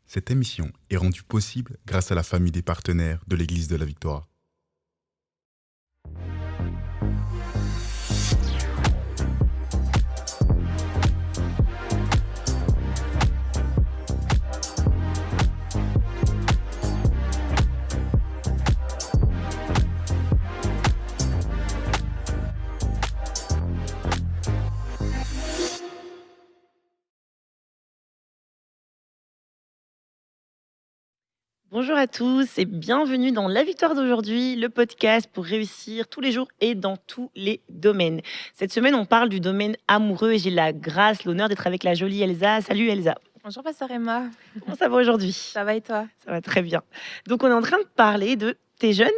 Cette émission est rendue possible grâce à la famille des partenaires de l'Église de la Victoire. Bonjour à tous et bienvenue dans La Victoire d'aujourd'hui, le podcast pour réussir tous les jours et dans tous les domaines. Cette semaine, on parle du domaine amoureux et j'ai la grâce, l'honneur d'être avec la jolie Elsa. Salut Elsa, Bonjour Pasteur Emma, comment ça va aujourd'hui? ça va et toi? Ça va très bien. Donc on est en train de parler de t'es jeune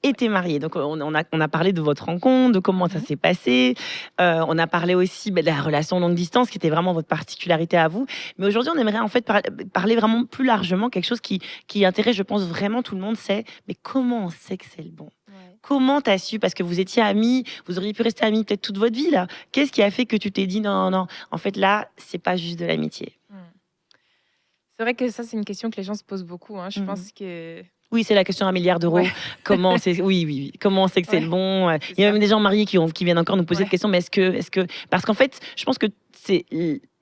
et t'es marié. Donc on a parlé de votre rencontre, de comment ça s'est passé. On a parlé aussi de la relation longue distance qui était vraiment votre particularité à vous. Mais aujourd'hui, on aimerait en fait parler vraiment plus largement quelque chose qui intéresse, je pense, vraiment tout le monde. C'est mais comment on sait que c'est le bon? Ouais. Comment t'as su? Parce que vous étiez amis, vous auriez pu rester amis peut-être toute votre vie là. Qu'est-ce qui a fait que tu t'es dit non, non, en fait là, c'est pas juste de l'amitié? Hmm. C'est vrai que ça, c'est une question que les gens se posent beaucoup. Je Mhm. pense que. Oui, c'est la question à 1 milliard d'euros. Ouais, Comment c'est oui, oui, oui. Comment on sait que c'est le ouais, bon? c'est Il y a ça. même des gens mariés qui viennent encore nous poser cette Ouais. question. Mais est-ce que parce qu'en fait, je pense que c'est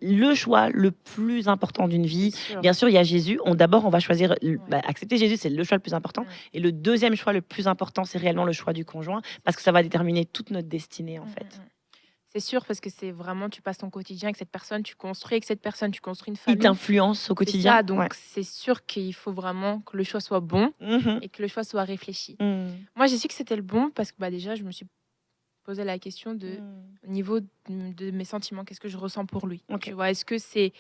le choix le plus important d'une vie. C'est sûr. Bien sûr, il y a Jésus. D'abord, on va choisir Ouais. accepter Jésus, c'est le choix le plus important. Mm. Et le deuxième choix le plus important, c'est réellement le choix du conjoint, parce que ça va déterminer toute notre destinée en Mm, fait. mm, mm. C'est sûr parce que c'est vraiment, tu passes ton quotidien avec cette personne, tu construis avec cette personne, tu construis une Il famille. t'influence au C'est quotidien. ça, donc Ouais. c'est sûr qu'il faut vraiment que le choix soit bon Mhm. et que le choix soit réfléchi. Mhm. Moi, j'ai su que c'était le bon parce que déjà, je me suis posé la question au niveau de mes sentiments, qu'est-ce que je ressens pour lui? Ok. Tu vois, est-ce que c'est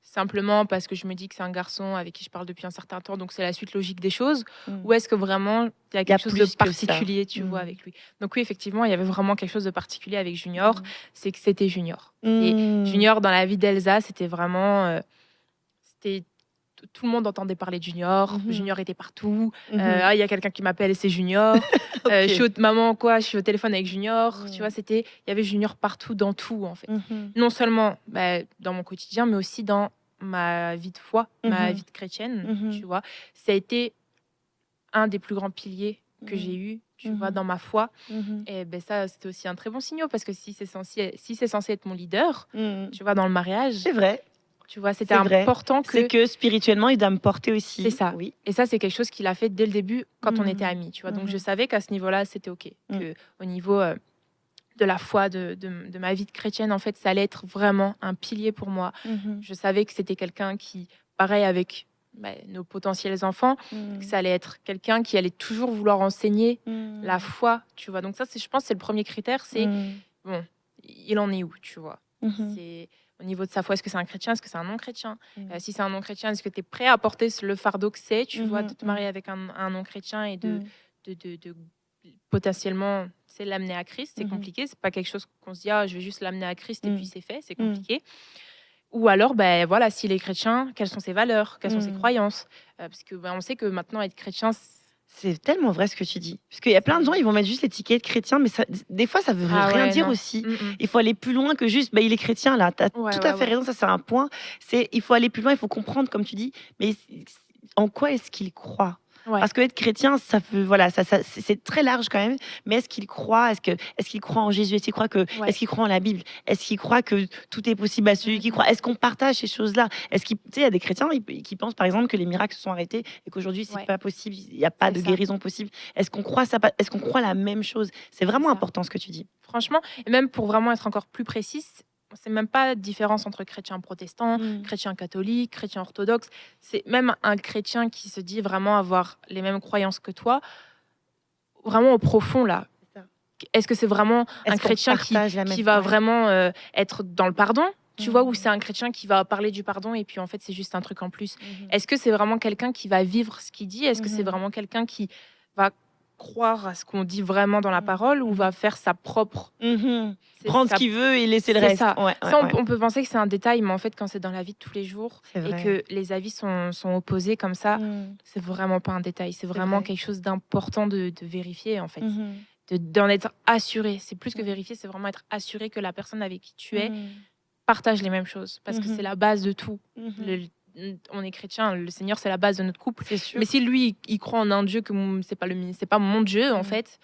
simplement parce que je me dis que c'est un garçon avec qui je parle depuis un certain temps, donc c'est la suite logique des choses, Mhm. ou est-ce que vraiment il y a Il y a quelque chose de plus que ça. particulier, tu vois, avec lui? Donc oui, effectivement, il y avait vraiment quelque chose de particulier avec Junior, c'est que c'était Junior. C'est Mhm. Junior dans la vie d'Elsa, c'était vraiment, c'était tout le monde entendait parler de Junior. Mhm. Junior était partout. Mhm. Ah, il y a quelqu'un qui m'appelle, c'est Junior. Ok. Je suis maman, quoi, je suis au téléphone avec Junior. Mhm. Tu vois, il y avait Junior partout, dans tout, en fait. Mhm. Non seulement dans mon quotidien, mais aussi dans ma vie de foi, ma Mhm. vie de chrétienne, Mhm. tu vois. Ça a été un des plus grands piliers que Mhm. j'ai eu, tu vois, Mhm. dans ma foi. Mhm. Et ça, c'était aussi un très bon signal parce que si c'est censé être mon leader, Mhm. tu vois, dans le mariage, C'est vrai, tu vois, c'était c'est vrai. important C'est que que spirituellement, il doit me porter aussi. c'est ça. Oui. Et ça, c'est quelque chose qu'il a fait dès le début quand on Mhm. était amis, tu vois. Donc, je Mhm. savais qu'à ce niveau-là, c'était OK. Mm. Que au niveau de la foi, de ma vie de chrétienne, en fait, ça allait être vraiment un pilier pour moi. Mhm. Je savais que c'était quelqu'un qui, pareil avec nos potentiels enfants, Mm. que ça allait être quelqu'un qui allait toujours vouloir enseigner Mm. la foi, tu vois. Donc ça, je pense, c'est le premier critère, c'est, Mm. bon, il en est où, tu vois. Mhm. C'est au niveau de sa foi, est-ce que c'est un chrétien, est-ce que c'est un non-chrétien? Mm. Si c'est un non-chrétien, est-ce que tu es prêt à porter le fardeau que c'est, tu vois, Mhm. de te marier avec un non-chrétien et Mm. de potentiellement, c'est l'amener à Christ? C'est Mhm. compliqué, c'est pas quelque chose qu'on se dit, ah, je vais juste l'amener à Christ et Mm. puis c'est fait, c'est Mm. compliqué. Ou alors, voilà, s'il est chrétien, quelles sont ses valeurs, quelles sont ses Mm. croyances? Parce que on sait que maintenant, être chrétien, C'est tellement vrai ce que tu dis. Parce qu'il y a plein de gens, ils vont mettre juste l'étiquette chrétien, mais des fois, ça veut ah rien ouais, dire non. aussi. Mm, mm. Il faut aller plus loin que juste, il est chrétien, là. Tu as Ouais, tout ouais, à fait ouais. raison, ça, c'est un point. Il faut aller plus loin, il faut comprendre, comme tu dis, mais en quoi est-ce qu'il croit? Ouais. Parce que être chrétien, ça veut, voilà, c'est très large quand même. Mais est-ce qu'il croit? Est-ce qu'il croit en Jésus? Ouais. Est-ce qu'il croit en la Bible? Est-ce qu'il croit que tout est possible à celui qui Mhm. croit? Est-ce qu'on partage ces choses-là? Est-ce qu'il, tu sais, il y a des chrétiens qui pensent par exemple que les miracles se sont arrêtés et qu'aujourd'hui c'est Ouais. pas possible, il n'y a pas C'est de ça. guérison possible. Est-ce qu'on croit ça? Est-ce qu'on croit la même chose? C'est vraiment ça. important ce que tu dis. Franchement, et même pour vraiment être encore plus précise, c'est même pas de différence entre chrétien protestant, Mm. chrétien catholique, chrétien orthodoxe. C'est même un chrétien qui se dit vraiment avoir les mêmes croyances que toi, vraiment au profond là. C'est ça. Est-ce que c'est vraiment un Est-ce qu'on chrétien partage la même qui va ouais. vraiment être dans le pardon, tu vois, ou Mm. c'est un chrétien qui va parler du pardon et puis en fait c'est juste un truc en plus? Mhm. Est-ce que c'est vraiment quelqu'un qui va vivre ce qu'il dit? Est-ce que c'est Mhm. vraiment quelqu'un qui va croire à ce qu'on dit vraiment dans la Mhm. parole ou va faire sa propre Mhm. c'est Prendre ce sa qu'il veut et laisser le c'est reste. ça. Ouais, ouais, Ça, ouais. on peut penser que c'est un détail, mais en fait, quand c'est dans la vie de tous les jours C'est et vrai. que les avis sont opposés comme ça, Mm. c'est vraiment pas un détail. C'est vraiment vrai. quelque chose d'important de vérifier, en fait. Mhm. D'en être assuré. C'est plus que Mm. vérifier, c'est vraiment être assuré que la personne avec qui tu es Mhm. partage les mêmes choses. Parce que Mhm. c'est la base de tout. Mhm. Le- on est chrétien, le Seigneur, c'est la base de notre couple. C'est sûr. Mais si lui, il croit en un Dieu que c'est pas mon Dieu, en Mm. fait,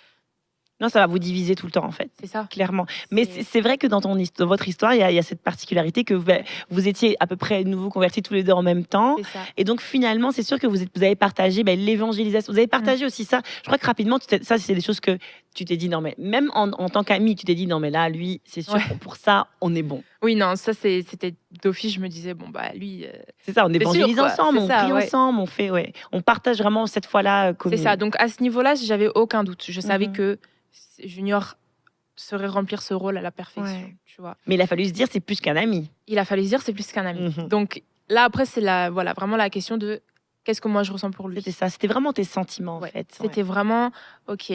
Non, ça va vous diviser tout le temps, en fait. c'est ça. Clairement. Mais c'est vrai que dans votre histoire, il y a cette particularité que vous étiez à peu près nouveau convertis tous les deux en même temps. C'est ça. Et donc, finalement, c'est sûr que vous avez partagé l'évangélisation. Vous avez partagé aussi ça. Je crois que rapidement, ça, c'est des choses que tu t'es dit, non, mais même en tant qu'ami, tu t'es dit, non, mais là, lui, c'est sûr, Ouais. pour ça, on est bon. Oui, non, ça, c'était d'office, je me disais, bon, bah, lui, C'est ça, on C'est évangélise sûr, quoi. ensemble, C'est on ça, prie ouais. ensemble, on partage vraiment cette fois-là c'est commune. ça. Donc, à ce niveau-là, j'avais aucun doute. Je savais Mhm. que Junior saurait remplir ce rôle à la perfection, Ouais. tu vois. Mais il a fallu se dire, c'est plus qu'un ami. Il a fallu se dire, c'est plus qu'un ami. Mhm. Donc, là, après, c'est vraiment la question de qu'est-ce que moi je ressens pour lui. C'était ça, c'était vraiment tes sentiments, Ouais. en fait. C'était vraiment, ok,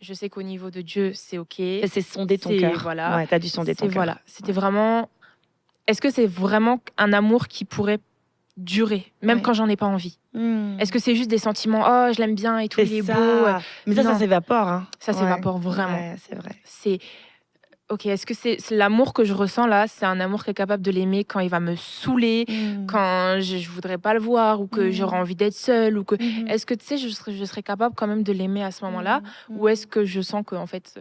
je sais qu'au niveau de Dieu, c'est ok. Ouais. C'est sonder ton C'est- cœur. voilà. Ouais, t'as dû sonder ton cœur. Voilà. C'était vraiment. Est-ce que c'est vraiment un amour qui pourrait durer, même Ouais. quand j'en ai pas envie? Hmm. Est-ce que c'est juste des sentiments, oh, je l'aime bien et tout, C'est il est ça. beau. Mais ça Non. s'évapore. Hein. Ça s'évapore vraiment. Ouais, c'est vrai. C'est. Ok, est-ce que c'est l'amour que je ressens là? C'est un amour qui est capable de l'aimer quand il va me saouler, Hmm. quand je voudrais pas le voir ou que Mhm. j'aurais envie d'être seule ou que. Mhm. Est-ce que tu sais, je serais capable quand même de l'aimer à ce moment-là? Mhm. Ou est-ce que je sens que en fait,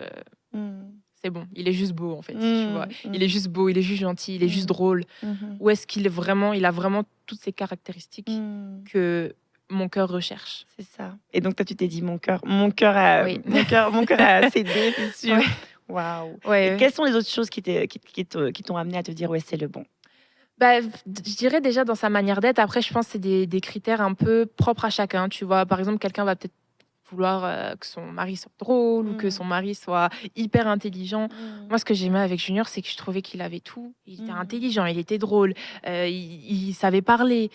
Mhm. c'est bon, il est juste beau en fait, tu Mhm. vois. Il est juste beau, il est juste gentil, il est juste Mhm. drôle. Mhm. Ou est-ce qu'il est vraiment, il a vraiment toutes ces caractéristiques Mhm. que mon cœur recherche? C'est ça. Et donc toi, tu t'es dit mon cœur a, Oui. mon cœur a cédé, c'est sûr. Ouais. Waouh. Ouais. Et quelles sont les autres choses qui t'ont amené à te dire ouais, c'est le bon? Bah, je dirais déjà dans sa manière d'être. Après, je pense que c'est des critères un peu propres à chacun. Tu vois, par exemple, quelqu'un va peut-être vouloir que son mari soit drôle ou que Mm. son mari soit hyper intelligent. Moi, ce que j'aimais avec Junior, c'est que je trouvais qu'il avait tout. Il était Mm. intelligent, il était drôle, il savait parler.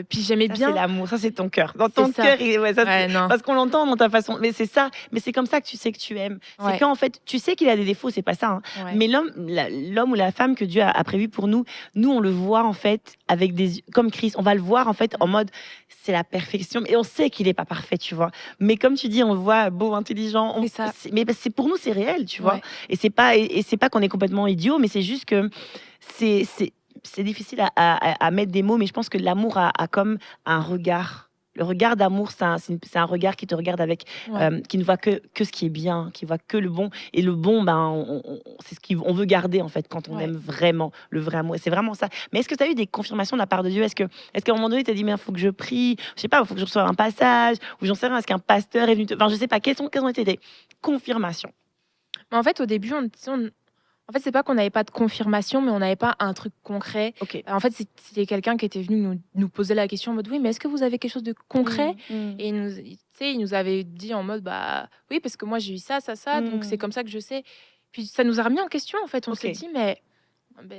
Puis j'aimais Ça, c'est bien. l'amour, ça, c'est ton cœur. Dans C'est ton ça. cœur, ouais, ça, Ouais, non. parce qu'on l'entend dans ta façon. Mais c'est ça, mais c'est comme ça que tu sais que tu aimes. C'est Ouais. quand, en fait, tu sais qu'il a des défauts, c'est pas ça. Hein. Ouais. Mais l'homme ou la femme que Dieu a prévu pour nous, on le voit, en fait, avec des yeux, comme Christ. On va le voir, en fait, en mode, c'est la perfection. Et on sait qu'il est pas parfait, tu vois. Mais comme tu dis, on le voit beau, intelligent. C'est ça. Mais c'est pour nous, c'est réel, tu vois. Ouais. Et c'est pas qu'on est complètement idiot, mais c'est juste que c'est difficile à mettre des mots, mais je pense que l'amour a comme un regard. Le regard d'amour, c'est un regard qui te regarde avec, Ouais. qui ne voit que ce qui est bien, qui voit que le bon. Et le bon, c'est ce qu'on veut garder en fait quand on Ouais. aime vraiment le vrai amour. Et c'est vraiment ça. Mais est-ce que tu as eu des confirmations de la part de Dieu? Est-ce qu'à un moment donné, tu as dit, mais il faut que je prie, je sais pas, il faut que je reçoive un passage, ou j'en sais rien, est-ce qu'un pasteur est venu te. Enfin, je sais pas, quelles ont été des confirmations? Mais en fait, au début, en fait, c'est pas qu'on n'avait pas de confirmation, mais on n'avait pas un truc concret. Ok. En fait, c'était quelqu'un qui était venu nous poser la question en mode oui, mais est-ce que vous avez quelque chose de concret? Mm. Et il nous avait dit en mode bah oui, parce que moi j'ai eu ça, donc c'est comme ça que je sais. Puis ça nous a remis en question en fait. On Ok. s'est dit mais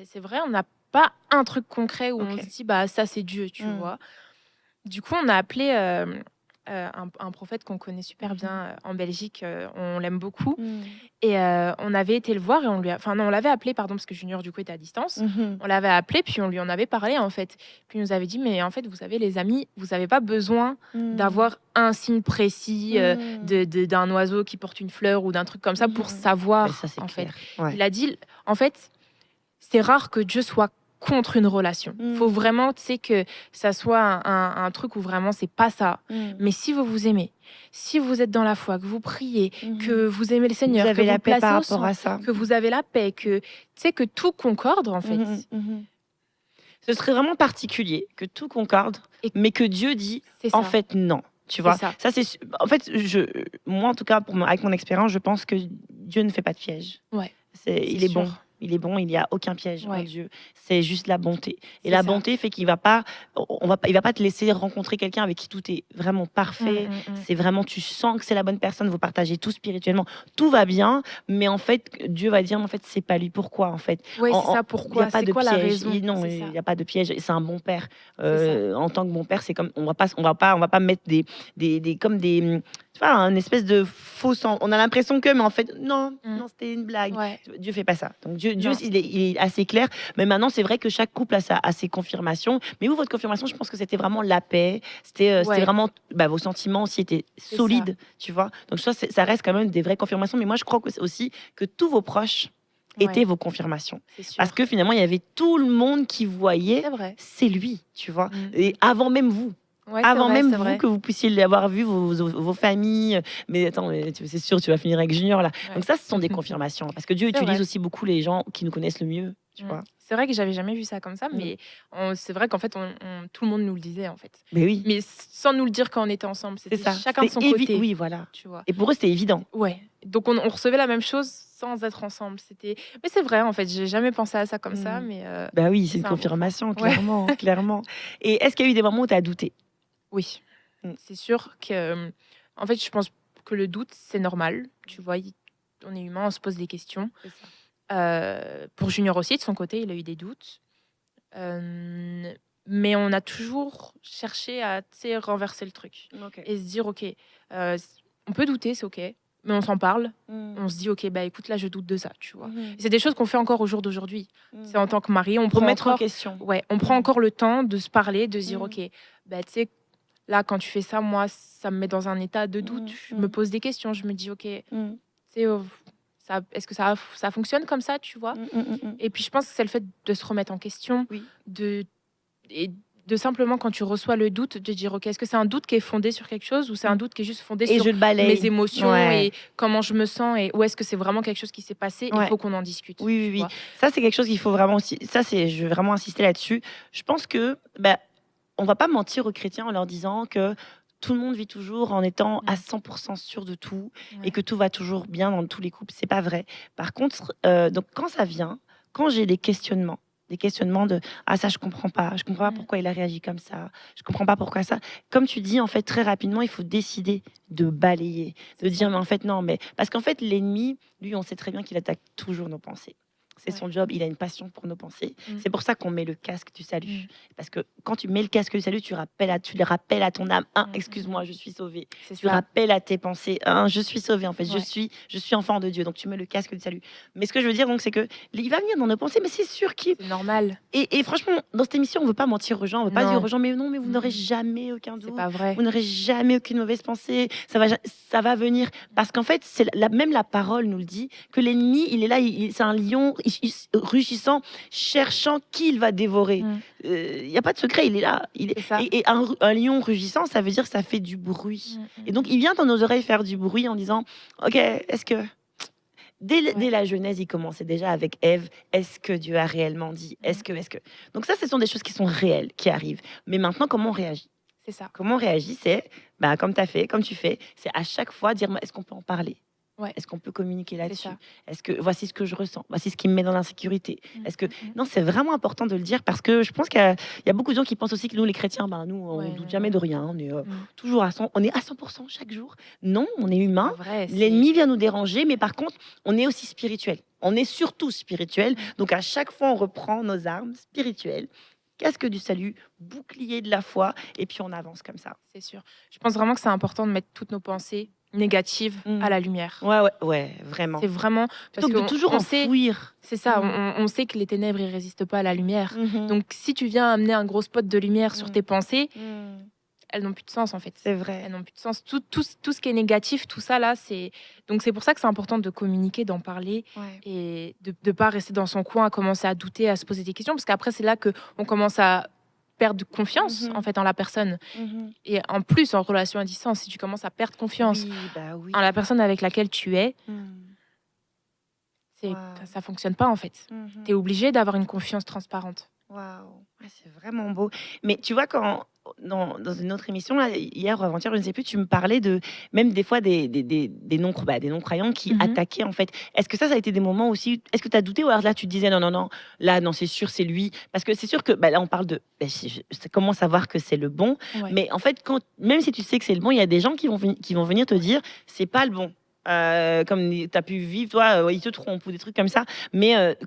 c'est vrai, on n'a pas un truc concret où on Ok. se dit bah ça c'est Dieu, tu Mm. vois. Du coup, on a appelé un prophète qu'on connaît super bien en Belgique. On l'aime beaucoup. Mm. Et on avait été le voir et on l'avait appelé, pardon, parce que Junior, du coup, était à distance. Mhm. On l'avait appelé, puis on lui en avait parlé, en fait. Puis il nous avait dit, mais en fait, vous savez, les amis, vous n'avez pas besoin d'avoir un signe précis d'un oiseau qui porte une fleur ou d'un truc comme ça pour savoir, Ouais, ça, c'est en fait. clair. Ouais. Il a dit, en fait, c'est rare que Dieu soit contre une relation. Il faut vraiment, tu sais, que ça soit un truc où vraiment, c'est pas ça. Mais si vous vous aimez, si vous êtes dans la foi, que vous priez, que vous aimez le Seigneur, Vous avez que la vous paix placez par au rapport centre, à ça. que vous avez la paix, que tu sais que tout concorde en fait. Ce serait vraiment particulier que tout concorde, Et- mais que Dieu dit C'est en ça. fait non. Tu C'est vois, ça. ça c'est en fait moi en tout cas avec mon expérience, je pense que Dieu ne fait pas de piège. Ouais. Il est sûr. bon. Il est bon, il n'y a aucun piège en Ouais. Dieu. C'est juste la bonté. Et C'est la ça. bonté fait qu'il va pas, il va pas te laisser rencontrer quelqu'un avec qui tout est vraiment parfait. C'est vraiment, tu sens que c'est la bonne personne. Vous partagez tout spirituellement, tout va bien. Mais en fait, Dieu va dire, en fait, c'est pas lui. Pourquoi en fait? Oui, c'est ça. Il n'y Pourquoi? a pas C'est de quoi la piège. raison? Non, C'est il ça. n'y a pas de piège. C'est un bon père. C'est En tant que bon père, c'est comme on va pas mettre comme des tu vois, un espèce de faux sens. On a l'impression que, mais en fait, non, c'était une blague. Ouais. Dieu fait pas ça. Donc Dieu Non. il est assez clair. Mais maintenant, c'est vrai que chaque couple a ses confirmations. Mais vous, votre confirmation, je pense que c'était vraiment la paix. C'était Ouais. vraiment vos sentiments aussi étaient C'est solides, tu vois. Donc ça reste quand même des vraies confirmations. Mais moi, je crois que c'est aussi que tous vos proches étaient Ouais, vos confirmations. c'est sûr. Parce que finalement, il y avait tout le monde qui voyait, C'est vrai. c'est lui, tu vois. Mm. Et avant même vous. Ouais, c'est Avant vrai, même c'est vous vrai. que vous puissiez l'avoir vu, vos familles. Mais attends, c'est sûr, tu vas finir avec Junior là. Ouais. Donc ça, ce sont des confirmations. Parce que Dieu C'est utilise vrai. aussi beaucoup les gens qui nous connaissent le mieux, tu vois. C'est vrai que j'avais jamais vu ça comme ça, Mm. mais c'est vrai qu'en fait, tout le monde nous le disait, en fait. Mais oui, Mais sans nous le dire quand on était ensemble. c'est C'était ça. chacun de son C'était côté, Oui, voilà. tu vois. Et pour eux, c'était évident. Ouais. Donc, on recevait la même chose sans être ensemble. Mais c'est vrai, en fait, j'ai jamais pensé à ça comme ça, Mm. mais Bah oui, c'est c'est une un bon point. confirmation, Ouais. clairement, clairement. Et est-ce qu'il y a eu des moments où tu as douté? Oui. Mm. C'est sûr que, en fait, je pense que le doute, c'est normal. Tu vois, on est humain, on se pose des questions. C'est ça. Pour Junior aussi, de son côté, il a eu des doutes. Mais on a toujours cherché à, tu sais, renverser le truc Ok. et se dire, OK, on peut douter, c'est OK, mais on s'en parle. Mm. On se dit, OK, bah écoute, là, je doute de ça, tu vois. Mhm. Et c'est des choses qu'on fait encore au jour d'aujourd'hui. Mm. C'est en tant que mari, on prend Remettre en encore, question. ouais, on prend Mm. encore le temps de se parler, de se dire, Mm. OK, bah tu sais, là, quand tu fais ça, moi, ça me met dans un état de doute. Je me pose des questions, je me dis, OK, tu Mm. sais, est-ce que ça fonctionne comme ça, tu vois? Et puis je pense que c'est le fait de se remettre en question, Oui. et de simplement, quand tu reçois le doute, de dire, OK, est-ce que c'est un doute qui est fondé sur quelque chose ou c'est un doute qui est juste fondé Et sur je le balaye. mes émotions Ouais. et comment je me sens, ou est-ce que c'est vraiment quelque chose qui s'est passé? Il Ouais. faut qu'on en discute. Oui, oui, tu oui. vois. Ça, c'est quelque chose qu'il faut vraiment aussi. Je vais vraiment insister là-dessus. Je pense que, on va pas mentir aux chrétiens en leur disant que tout le monde vit toujours en étant à 100% sûr de tout et Ouais. que tout va toujours bien dans tous les couples. C'est pas vrai. Par contre, donc quand ça vient, quand j'ai des questionnements de ah ça je comprends pas pourquoi il a réagi comme ça, je comprends pas pourquoi ça. Comme tu dis en fait très rapidement, il faut décider de balayer, de C'est dire ça. mais en fait non, mais parce qu'en fait l'ennemi, lui, on sait très bien qu'il attaque toujours nos pensées. C'est son job, il a une passion pour nos pensées. C'est pour ça qu'on met le casque du salut. Parce que quand tu mets le casque du salut, tu le rappelles à ton âme, excuse-moi, je suis sauvé. C'est Tu ça. rappelles à tes pensées, je suis sauvé en fait, Ouais. je suis enfant de Dieu. Donc tu mets le casque du salut. Mais ce que je veux dire donc c'est que il va venir dans nos pensées, mais c'est sûr qu'il C'est normal. et franchement, dans cette émission, on veut pas mentir aux gens, on veut pas Non. dire aux gens, mais non, mais vous n'aurez Mhm. jamais aucun C'est doute, pas vrai. vous n'aurez jamais aucune mauvaise pensée, ça va venir. Parce qu'en fait, même la parole nous le dit, que l'ennemi, il est là, c'est un lion rugissant, cherchant qui il va dévorer. Il n'y a pas de secret, il est là. C'est ça. Et un lion rugissant, ça veut dire que ça fait du bruit. Et donc, il vient dans nos oreilles faire du bruit en disant, ok, est-ce que... Dès la Genèse, il commençait déjà avec Ève. Est-ce que Dieu a réellement dit? Est-ce que... Donc ça, ce sont des choses qui sont réelles, qui arrivent. Mais maintenant, comment on réagit? C'est ça. Comment on réagit? C'est, comme tu fais, c'est à chaque fois dire, est-ce qu'on peut en parler? Ouais. Est-ce qu'on peut communiquer là-dessus? ça. Est-ce que voici ce que je ressens? Voici ce qui me met dans l'insécurité. Est-ce que non, c'est vraiment important de le dire parce que je pense qu'il y a beaucoup de gens qui pensent aussi que nous, les chrétiens, nous, on Ouais, doute non, jamais non. de rien. On est toujours on est à 100% chaque jour. Non, on est humain. Pas vrai, L'ennemi vient nous déranger, mais par contre, on est aussi spirituel. On est surtout spirituel. Donc à chaque fois, on reprend nos armes spirituelles. Casque du salut, bouclier de la foi, et puis on avance comme ça. C'est sûr. Je pense vraiment que c'est important de mettre toutes nos pensées négatives à la lumière. Ouais, vraiment. C'est vraiment parce Plutôt que que de toujours enfouir. C'est ça. On sait que les ténèbres, ils résistent pas à la lumière. Donc si tu viens amener un gros spot de lumière sur tes pensées, elles n'ont plus de sens en fait. C'est vrai. Elles n'ont plus de sens. Tout ce qui est négatif, tout ça là, c'est pour ça que c'est important de communiquer, d'en parler et de pas rester dans son coin, à commencer à douter, à se poser des questions, parce qu'après c'est là que on commence à perdre confiance en fait en la personne. Et en plus en relation à distance, si tu commences à perdre confiance en la personne avec laquelle tu es, ça fonctionne pas en fait. Tu es obligé d'avoir une confiance transparente. Waouh, c'est vraiment beau. Mais tu vois, dans une autre émission, là, hier ou avant-hier, je ne sais plus, tu me parlais de même des fois des non-croyants qui attaquaient en fait. Est-ce que ça a été des moments aussi? Est-ce que tu as douté ou alors là, tu te disais non, là, non, c'est sûr, c'est lui? Parce que c'est sûr que là, on parle de comment savoir que c'est le bon. Ouais. Mais en fait, même si tu sais que c'est le bon, il y a des gens qui vont venir te dire c'est pas le bon. Comme tu as pu vivre, toi, ils te trompent ou des trucs comme ça. Mais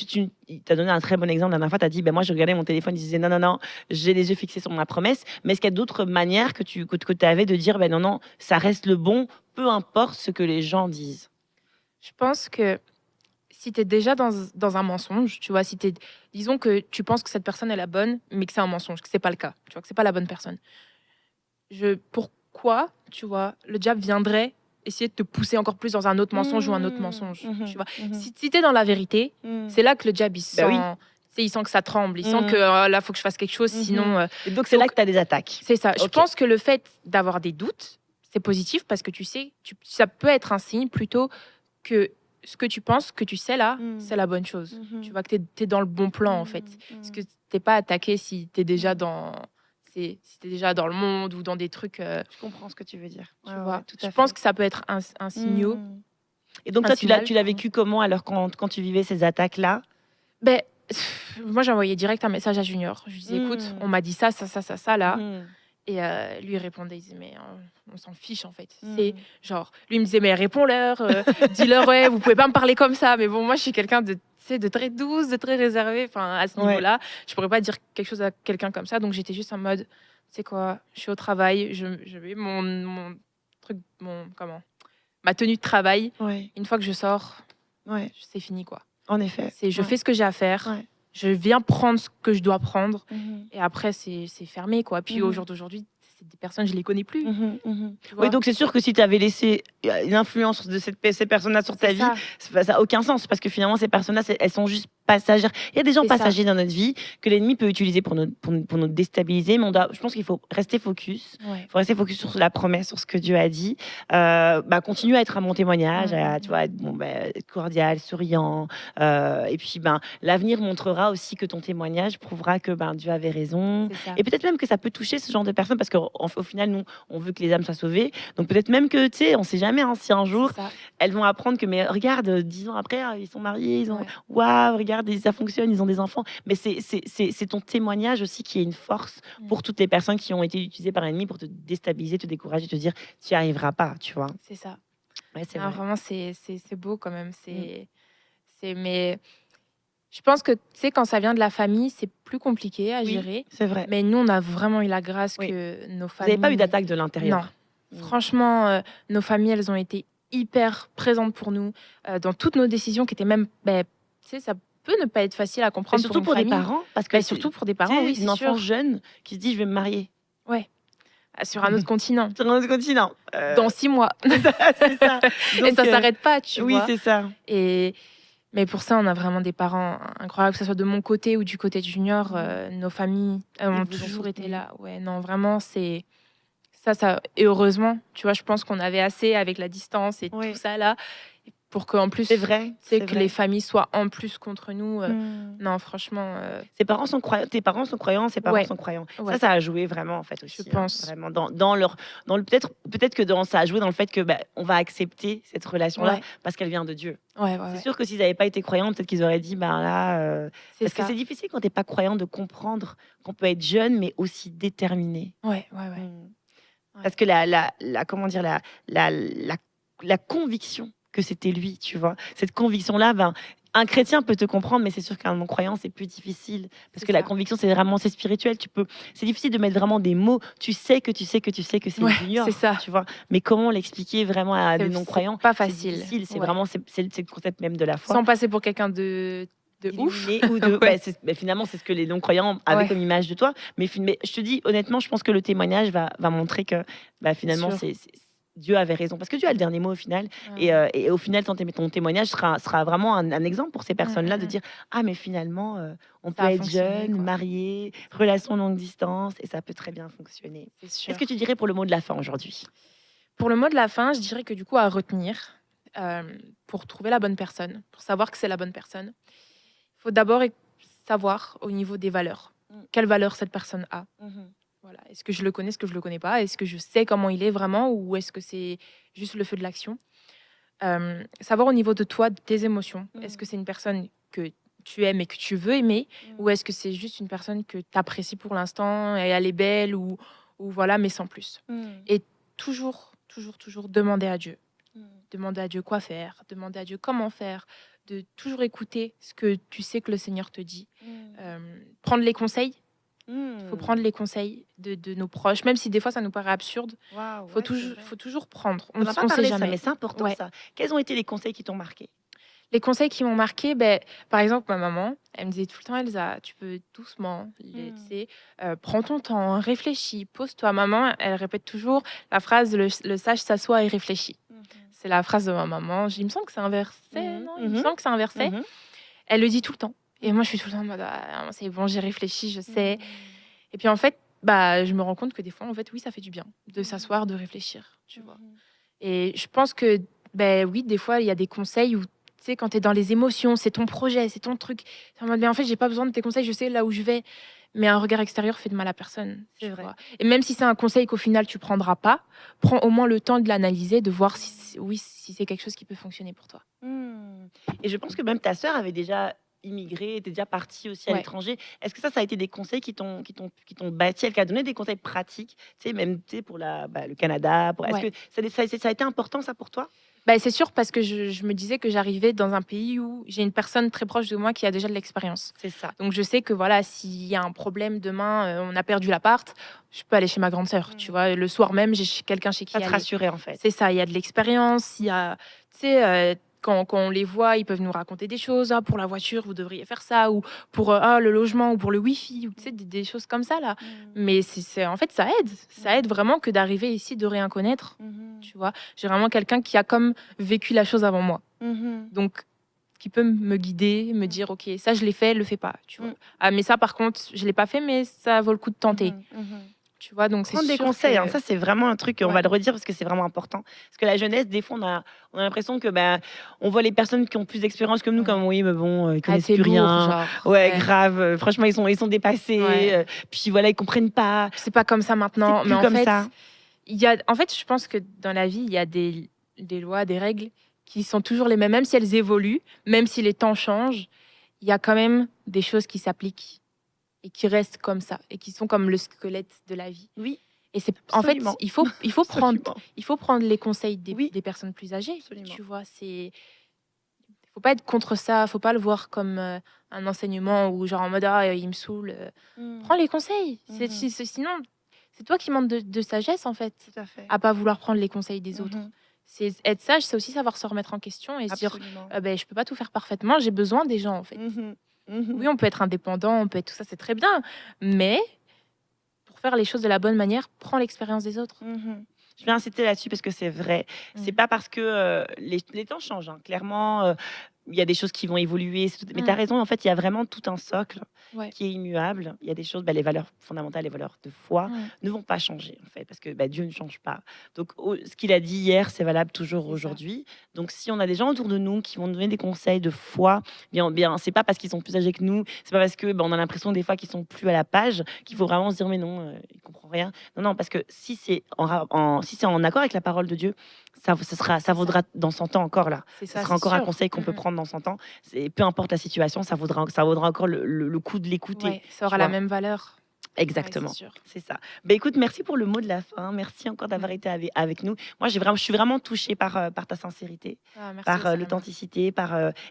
tu as donné un très bon exemple. La dernière fois, tu as dit, moi, je regardais mon téléphone, il disait, non, j'ai les yeux fixés sur ma promesse. Mais est-ce qu'il y a d'autres manières que tu avais de dire, non, ça reste le bon, peu importe ce que les gens disent? Je pense que si tu es déjà dans un mensonge, tu vois, disons que tu penses que cette personne est la bonne, mais que c'est un mensonge, que c'est pas le cas, tu vois, que c'est pas la bonne personne. Pourquoi, tu vois, le diable viendrait essayer de te pousser encore plus dans un autre mensonge ou un autre mensonge. Tu vois. Mhm. Si tu es dans la vérité, c'est là que le diable, Bah oui. il sent que ça tremble. Il sent Mhm. que là, il faut que je fasse quelque chose, sinon... Et donc, c'est là donc- que tu as des attaques. C'est ça. Je Ok. pense que le fait d'avoir des doutes, c'est positif parce que tu sais, ça peut être un signe plutôt que ce que tu penses, que tu sais là, c'est la bonne chose. Tu vois que tu es dans le bon plan, en fait. Parce que t'es pas attaqué si tu es déjà dans... Si t'es déjà dans le monde ou dans des trucs... Je comprends ce que tu veux dire. tu Ouais, vois. ouais, tout Je à pense fait. que ça peut être un signaux. Et donc, un toi, tu l'as signal, vécu comment alors quand tu vivais ces attaques-là? Ben, moi, j'ai envoyé direct un message à Junior. Je lui disais, écoute, on m'a dit ça, là. Et lui, il répondait, il disait, mais on s'en fiche, en fait. C'est genre, lui, il me disait, mais réponds-leur, dis-leur, ouais, vous pouvez pas me parler comme ça. Mais bon, moi, je suis quelqu'un de très douce, de très réservé. Enfin, à ce niveau-là, je pourrais pas dire quelque chose à quelqu'un comme ça. Donc, j'étais juste en mode, tu sais quoi, je suis au travail, je mets mon truc, ma tenue de travail. Ouais, Une fois que je sors, ouais, c'est fini, quoi. en effet. Je fais ce que j'ai à faire. Ouais. Je viens prendre ce que je dois prendre. Et après, c'est fermé, quoi. Puis au jour d'aujourd'hui, c'est des personnes, je les connais plus. Tu vois. Oui, donc c'est sûr que si tu avais laissé une influence de ces personnes-là sur ta C'est vie, ça. ça n'a aucun sens parce que finalement, ces personnes-là, elles sont juste passagères. Il y a des gens C'est ça. passagers dans notre vie que l'ennemi peut utiliser pour nous déstabiliser, mais je pense qu'il faut rester focus. Ouais. Il faut rester focus sur la promesse, sur ce que Dieu a dit. Continue à être à mon témoignage, tu vois, être cordial, souriant. Et puis, l'avenir montrera aussi que ton témoignage prouvera que Dieu avait raison. C'est ça. Et peut-être même que ça peut toucher ce genre de personnes parce qu'au final, nous, on veut que les âmes soient sauvées. Donc peut-être même que, tu sais, on sait jamais si un jour, C'est ça. elles vont apprendre que, mais regarde, 10 ans après, ils sont mariés, ils ont, Ouais. waouh, regarde, ça fonctionne, ils ont des enfants. Mais c'est ton témoignage aussi qui est une force pour toutes les personnes qui ont été utilisées par l'ennemi pour te déstabiliser, te décourager, te dire, tu n'y arriveras pas, tu vois. C'est ça. Ouais, c'est Non, vrai. vraiment, c'est beau quand même. Mais je pense que, tu sais, quand ça vient de la famille, c'est plus compliqué à Oui, gérer. c'est vrai. Mais nous, on a vraiment eu la grâce Oui. que nos Vous familles... n'avez pas eu d'attaque de l'intérieur. Non. Franchement, nos familles, elles ont été hyper présentes pour nous dans toutes nos décisions qui étaient même... tu sais, ça peut ne pas être facile à Mais comprendre surtout une pour des famille. parents, parce que Surtout pour des tu parents, sais, oui, une c'est enfant sûr. jeune qui se dit, je vais me marier. Sur un autre continent. Sur un autre continent. Dans 6 mois. c'est ça. Et Donc, ça s'arrête pas, tu oui, vois. c'est ça. Mais pour ça, on a vraiment des parents incroyables, que ce soit de mon côté ou du côté de Junior. Nos familles ont vous ont toujours été soutenu. là. Ouais, non, vraiment, c'est ça. Et heureusement, tu vois, je pense qu'on avait assez avec la distance et Oui. tout ça là, pour qu'en plus, C'est vrai. c'est que les familles soient en plus contre nous. Hmm. Non, franchement, Tes parents sont croyants, ses parents Ouais. sont croyants. Ouais. Ça a joué vraiment en fait aussi. Je pense. Vraiment dans le peut-être que ça a joué dans le fait que on va accepter cette relation-là Ouais. parce qu'elle vient de Dieu. Ouais. C'est sûr que s'ils n'avaient pas été croyants, peut-être qu'ils auraient dit C'est parce que ça. c'est difficile quand t'es pas croyant de comprendre qu'on peut être jeune mais aussi déterminé. Ouais. Parce que la conviction que c'était lui, tu vois, cette conviction-là, un chrétien peut te comprendre, mais c'est sûr qu'un non-croyant, c'est plus difficile. Parce C'est que la ça. conviction, c'est spirituel. C'est difficile de mettre vraiment des mots. Tu sais que c'est Ouais, Junior, c'est ça. tu vois. Mais comment l'expliquer vraiment à des C'est non-croyants? pas C'est facile. difficile. C'est Ouais. vraiment c'est le concept même de la foi. Sans passer pour quelqu'un de ouf. Illuminé ou de Ouais. finalement c'est ce que les non-croyants avaient Ouais. comme image de toi, mais je te dis honnêtement, je pense que le témoignage va montrer que finalement Sûr. Dieu avait raison parce que Dieu a le dernier mot au final. Et au final ton témoignage sera vraiment un exemple pour ces personnes-là de dire mais finalement on peut a être fonctionné, jeune, quoi. marié, relation longue distance et ça peut très bien fonctionner. C'est sûr. Qu'est-ce que tu dirais pour le mot de la fin aujourd'hui? Pour le mot de la fin, je dirais que du coup, à retenir, pour trouver la bonne personne, pour savoir que c'est la bonne personne, il faut d'abord savoir au niveau des valeurs. Quelles valeurs cette personne a. Voilà. Est-ce que je le connais, est-ce que je le connais pas? Est-ce que je sais comment il est vraiment ou est-ce que c'est juste le feu de l'action? Savoir au niveau de toi, de tes émotions. Est-ce que c'est une personne que tu aimes et que tu veux aimer ou est-ce que c'est juste une personne que tu apprécies pour l'instant et elle est belle ou voilà, mais sans plus. Et toujours demander à Dieu. Demander à Dieu quoi faire, demander à Dieu comment faire, de toujours écouter ce que tu sais que le Seigneur te dit. Prendre les conseils. Il faut prendre les conseils de nos proches, même si des fois ça nous paraît absurde. Il faut toujours prendre. On ne sait jamais. Mais c'est important Ouais. ça. Quels ont été les conseils qui t'ont marqué? Les conseils qui m'ont marqué, par exemple, ma maman, elle me disait tout le temps, Elsa, tu peux doucement, tu sais, prends ton temps, réfléchis, pose-toi. Maman, elle répète toujours la phrase, le sage s'assoit et réfléchit. C'est la phrase de ma maman. Il me semble que c'est un verset, non? Il me semble que c'est un verset. Mhm. Elle le dit tout le temps. Et moi, je suis tout le temps en mode, ah, c'est bon, j'ai réfléchi, je sais. Et puis en fait, je me rends compte que des fois, en fait, oui, ça fait du bien de s'asseoir, de réfléchir, tu vois. Et je pense que, oui, des fois, il y a des conseils où, tu sais, quand tu es dans les émotions, c'est ton projet, c'est ton truc. C'est en mode, en fait, j'ai pas besoin de tes conseils, je sais là où je vais. Mais un regard extérieur fait de mal à personne. C'est tu vrai. vois. Et même si c'est un conseil qu'au final, tu prendras pas, prends au moins le temps de l'analyser, de voir si c'est quelque chose qui peut fonctionner pour toi. Et je pense que même ta sœur avait déjà immigré, était déjà partie aussi à Ouais. l'étranger. Est-ce que ça a été des conseils qui t'ont bâti? Elle t'a donné des conseils pratiques, tu sais, même tu sais, pour le Canada. Est-ce Ouais. que ça a été important, ça, pour toi? C'est sûr parce que je me disais que j'arrivais dans un pays où j'ai une personne très proche de moi qui a déjà de l'expérience. C'est ça. Donc je sais que voilà, s'il y a un problème demain, on a perdu l'appart, je peux aller chez ma grande sœur. Tu vois, le soir même, j'ai quelqu'un chez qui Ça te aller. rassurait, en fait. C'est ça, il y a de l'expérience, il y a, tu sais, quand on les voit, ils peuvent nous raconter des choses. Ah, pour la voiture, vous devriez faire ça, ou pour le logement, ou pour le wifi, ou tu sais, des choses comme ça là. Mais en fait, ça aide vraiment que d'arriver ici de rien connaître. Tu vois, j'ai vraiment quelqu'un qui a comme vécu la chose avant moi, donc qui peut me guider, me dire ok, ça je l'ai fait, le fais pas. Tu vois. Ah, mais ça par contre, je l'ai pas fait, mais ça vaut le coup de tenter. Tu vois, donc c'est Prendre des sûr conseils, que- hein, ça c'est vraiment un truc, on va Ouais. le redire parce que c'est vraiment important. Parce que la jeunesse, des fois, on a l'impression que on voit les personnes qui ont plus d'expérience que nous Ouais. comme oui, mais bon, ils connaissent c'est plus lourd, rien. genre. Ouais, grave. Franchement, ils sont dépassés. Ouais. Puis voilà, ils comprennent pas. C'est pas comme ça maintenant, C'est plus mais en comme fait, ça. en fait, je pense que dans la vie, il y a des lois, des règles qui sont toujours les mêmes, même si elles évoluent, même si les temps changent, il y a quand même des choses qui s'appliquent et qui restent comme ça et qui sont comme le squelette de la vie. Oui, Et en fait, absolument. il faut prendre Absolument. les conseils des personnes plus âgées. Absolument. Tu vois, faut pas être contre ça, faut pas le voir comme un enseignement ou genre en mode il me saoule. Prends les conseils. Sinon, c'est toi qui manques de sagesse en fait, Tout à fait. à pas vouloir prendre les conseils des autres. C'est être sage, c'est aussi savoir se remettre en question et se dire Absolument. je peux pas tout faire parfaitement, j'ai besoin des gens en fait. Oui, on peut être indépendant, on peut être tout ça, c'est très bien, mais pour faire les choses de la bonne manière, prends l'expérience des autres. Je vais insister là-dessus parce que c'est vrai. C'est pas parce que les temps changent, hein. Clairement, il y a des choses qui vont évoluer. Mais tu as raison, en fait, il y a vraiment tout un socle qui est immuable. Il y a des choses, les valeurs fondamentales, les valeurs de foi ne vont pas changer, en fait, parce que Dieu ne change pas. Donc, ce qu'il a dit hier, c'est valable toujours C'est ça. aujourd'hui. Donc, si on a des gens autour de nous qui vont nous donner des conseils de foi, bien, c'est pas parce qu'ils sont plus âgés que nous, c'est pas parce que on a l'impression des fois qu'ils sont plus à la page qu'il faut vraiment se dire mais non, il comprend rien. Non, parce que si c'est si c'est en accord avec la parole de Dieu, ça vaudra dans 100 ans encore là. C'est Ce ça, sera c'est encore un sûr. conseil qu'on peut prendre dans 100 ans. Peu importe la situation, ça vaudra encore le coup de l'écouter. Ouais, ça aura tu la vois. même valeur. Exactement. Ouais, c'est sûr. C'est ça. Écoute, merci pour le mot de la fin. Merci encore d'avoir été avec nous. Moi, je suis vraiment touchée par ta sincérité, Merci, par Salama. l'authenticité, et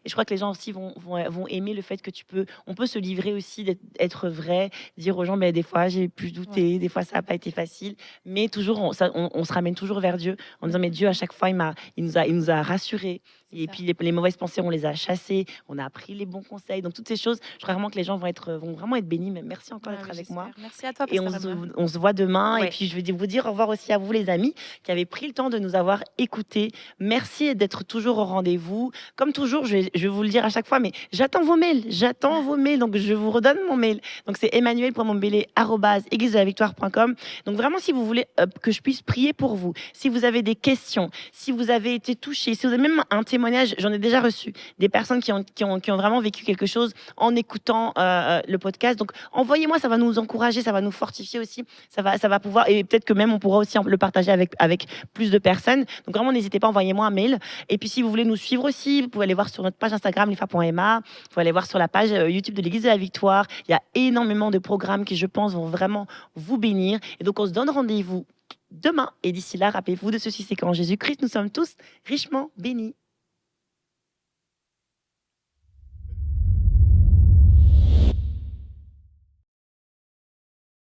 je crois que les gens aussi vont aimer le fait que on peut se livrer aussi, être vrai, dire aux gens, des fois j'ai pu douter, des fois ça n'a pas été facile, mais toujours on se ramène toujours vers Dieu en disant mais Dieu à chaque fois il nous a rassurés. Et ça. puis les mauvaises pensées, on les a chassées, on a appris les bons conseils. Donc toutes ces choses, je crois vraiment que les gens vont vraiment être bénis. Mais merci encore d'être avec moi. Merci à toi. Et on se voit demain. Ouais. Et puis je vais vous dire au revoir aussi à vous les amis qui avez pris le temps de nous avoir écoutés. Merci d'être toujours au rendez-vous. Comme toujours, je vais vous le dire à chaque fois, mais j'attends vos mails. Donc je vous redonne mon mail. Donc c'est emmanuel.mombele@églisedelavictoire.com. Donc vraiment, si vous voulez que je puisse prier pour vous, si vous avez des questions, si vous avez été touché, si vous avez même un témoignage, j'en ai déjà reçu des personnes qui ont vraiment vécu quelque chose en écoutant le podcast. Donc envoyez-moi, ça va nous encourager, ça va nous fortifier aussi, ça va pouvoir, et peut-être que même on pourra aussi le partager avec plus de personnes. Donc vraiment n'hésitez pas, envoyez-moi un mail. Et puis si vous voulez nous suivre aussi, vous pouvez aller voir sur notre page Instagram lefa.ma, vous pouvez aller voir sur la page YouTube de l'Église de la Victoire. Il y a énormément de programmes qui, je pense, vont vraiment vous bénir. Et donc on se donne rendez-vous demain, et d'ici là, rappelez-vous de ceci, c'est qu'en Jésus-Christ nous sommes tous richement bénis.